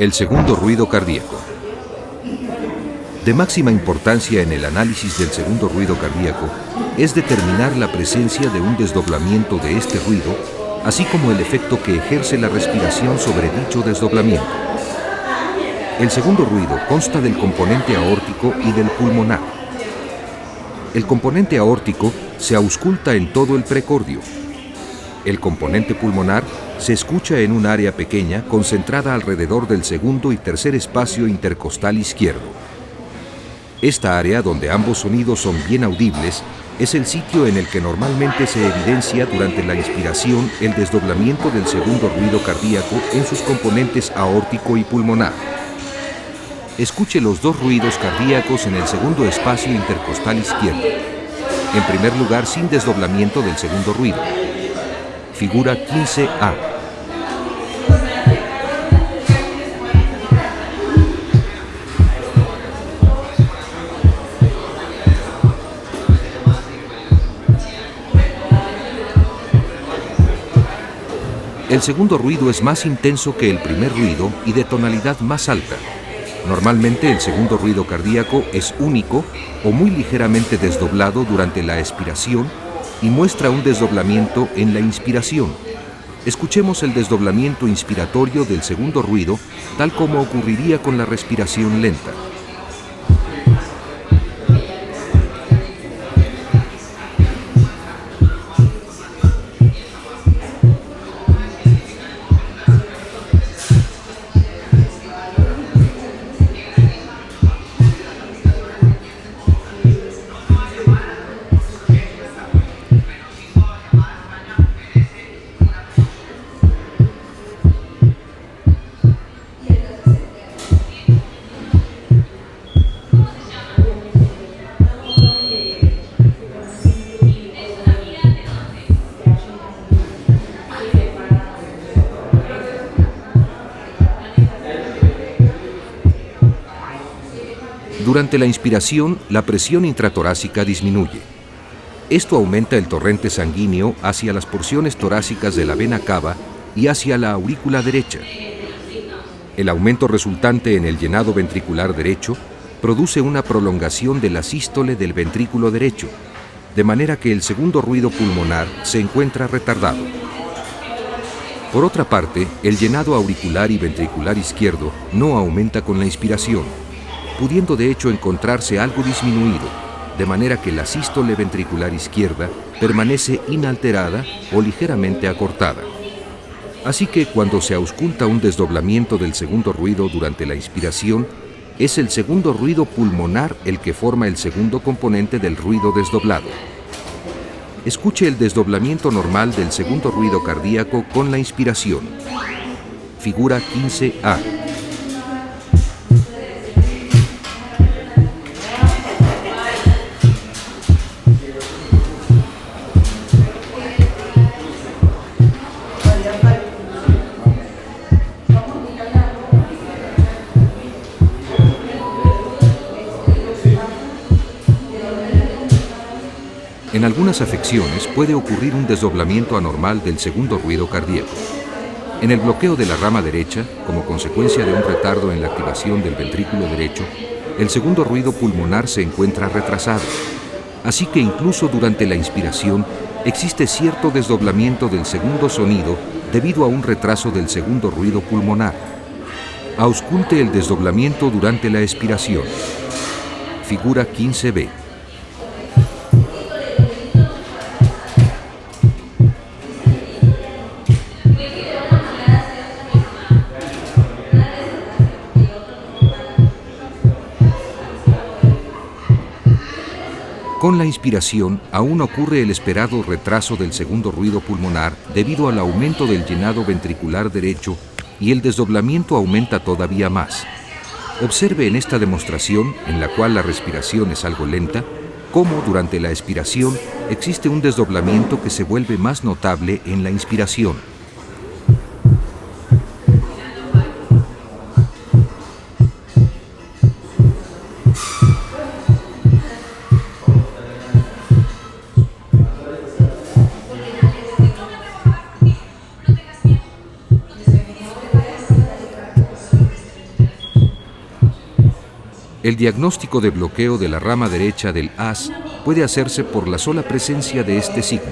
El segundo ruido cardíaco. De máxima importancia en el análisis del segundo ruido cardíaco es determinar la presencia de un desdoblamiento de este ruido, así como el efecto que ejerce la respiración sobre dicho desdoblamiento. El segundo ruido consta del componente aórtico y del pulmonar. El componente aórtico se ausculta en todo el precordio. El componente pulmonar se escucha en un área pequeña concentrada alrededor del segundo y tercer espacio intercostal izquierdo. Esta área, donde ambos sonidos son bien audibles, es el sitio en el que normalmente se evidencia durante la inspiración el desdoblamiento del segundo ruido cardíaco en sus componentes aórtico y pulmonar. Escuche los dos ruidos cardíacos en el segundo espacio intercostal izquierdo. En primer lugar, sin desdoblamiento del segundo ruido. Figura 15A. El segundo ruido es más intenso que el primer ruido y de tonalidad más alta. Normalmente el segundo ruido cardíaco es único o muy ligeramente desdoblado durante la expiración y muestra un desdoblamiento en la inspiración. Escuchemos el desdoblamiento inspiratorio del segundo ruido, tal como ocurriría con la respiración lenta. Durante la inspiración, la presión intratorácica disminuye. Esto aumenta el torrente sanguíneo hacia las porciones torácicas de la vena cava y hacia la aurícula derecha. El aumento resultante en el llenado ventricular derecho produce una prolongación de la sístole del ventrículo derecho, de manera que el segundo ruido pulmonar se encuentra retardado. Por otra parte, el llenado auricular y ventricular izquierdo no aumenta con la inspiración, pudiendo de hecho encontrarse algo disminuido, de manera que la sístole ventricular izquierda permanece inalterada o ligeramente acortada. Así que cuando se ausculta un desdoblamiento del segundo ruido durante la inspiración, es el segundo ruido pulmonar el que forma el segundo componente del ruido desdoblado. Escuche el desdoblamiento normal del segundo ruido cardíaco con la inspiración. Figura 15A. En algunas afecciones puede ocurrir un desdoblamiento anormal del segundo ruido cardíaco. En el bloqueo de la rama derecha, como consecuencia de un retardo en la activación del ventrículo derecho, el segundo ruido pulmonar se encuentra retrasado. Así que incluso durante la inspiración existe cierto desdoblamiento del segundo sonido debido a un retraso del segundo ruido pulmonar. Ausculte el desdoblamiento durante la expiración. Figura 15B. Con la inspiración, aún ocurre el esperado retraso del segundo ruido pulmonar debido al aumento del llenado ventricular derecho y el desdoblamiento aumenta todavía más. Observe en esta demostración, en la cual la respiración es algo lenta, cómo durante la expiración existe un desdoblamiento que se vuelve más notable en la inspiración. El diagnóstico de bloqueo de la rama derecha del haz puede hacerse por la sola presencia de este signo.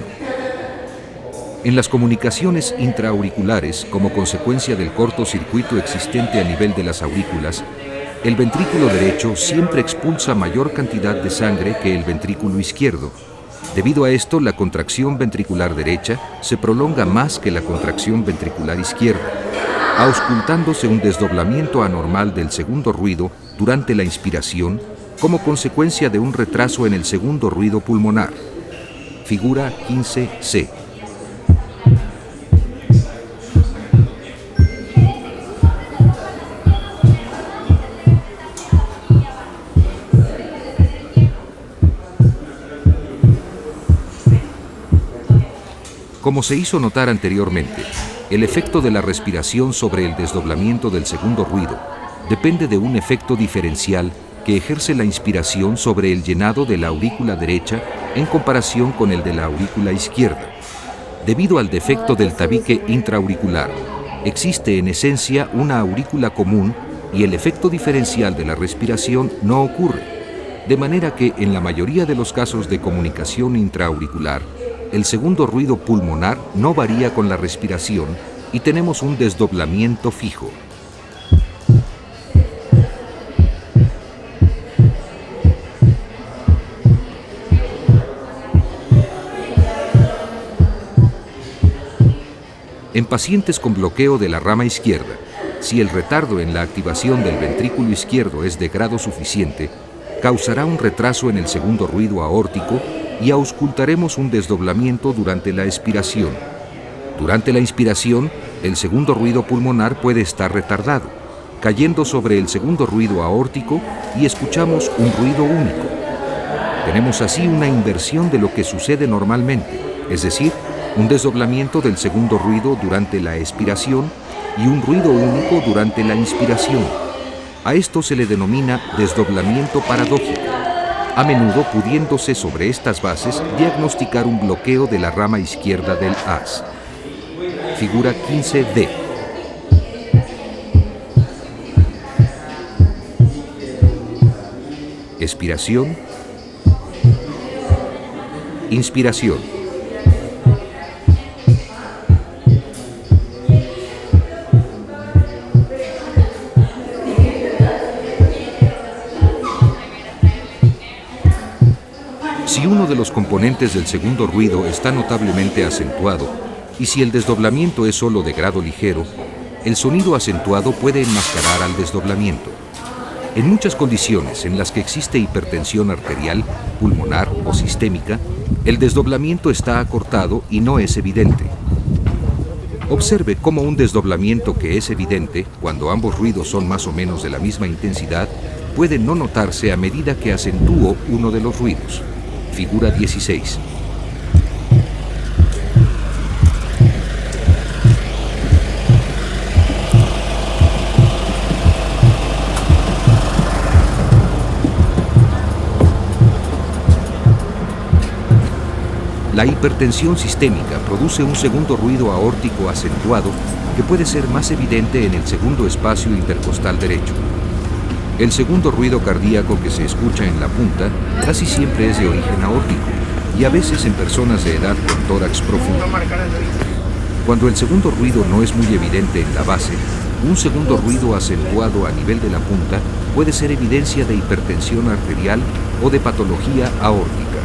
En las comunicaciones intraauriculares, como consecuencia del cortocircuito existente a nivel de las aurículas, el ventrículo derecho siempre expulsa mayor cantidad de sangre que el ventrículo izquierdo. Debido a esto, la contracción ventricular derecha se prolonga más que la contracción ventricular izquierda, auscultándose un desdoblamiento anormal del segundo ruido durante la inspiración como consecuencia de un retraso en el segundo ruido pulmonar. Figura 15C. Como se hizo notar anteriormente, el efecto de la respiración sobre el desdoblamiento del segundo ruido depende de un efecto diferencial que ejerce la inspiración sobre el llenado de la aurícula derecha en comparación con el de la aurícula izquierda. Debido al defecto del tabique intraauricular, existe en esencia una aurícula común y el efecto diferencial de la respiración no ocurre, de manera que en la mayoría de los casos de comunicación intraauricular, el segundo ruido pulmonar no varía con la respiración y tenemos un desdoblamiento fijo. En pacientes con bloqueo de la rama izquierda, si el retardo en la activación del ventrículo izquierdo es de grado suficiente, causará un retraso en el segundo ruido aórtico y auscultaremos un desdoblamiento durante la expiración. Durante la inspiración, el segundo ruido pulmonar puede estar retardado, cayendo sobre el segundo ruido aórtico y escuchamos un ruido único. Tenemos así una inversión de lo que sucede normalmente, es decir, un desdoblamiento del segundo ruido durante la expiración y un ruido único durante la inspiración. A esto se le denomina desdoblamiento paradójico, a menudo pudiéndose sobre estas bases diagnosticar un bloqueo de la rama izquierda del haz. Figura 15D. Expiración. Inspiración. Si uno de los componentes del segundo ruido está notablemente acentuado y si el desdoblamiento es solo de grado ligero, el sonido acentuado puede enmascarar al desdoblamiento. En muchas condiciones en las que existe hipertensión arterial, pulmonar o sistémica, el desdoblamiento está acortado y no es evidente. Observe cómo un desdoblamiento que es evidente, cuando ambos ruidos son más o menos de la misma intensidad, puede no notarse a medida que acentúo uno de los ruidos. Figura 16. La hipertensión sistémica produce un segundo ruido aórtico acentuado que puede ser más evidente en el segundo espacio intercostal derecho. El segundo ruido cardíaco que se escucha en la punta casi siempre es de origen aórtico y a veces en personas de edad con tórax profundo. Cuando el segundo ruido no es muy evidente en la base, un segundo ruido acentuado a nivel de la punta puede ser evidencia de hipertensión arterial o de patología aórtica.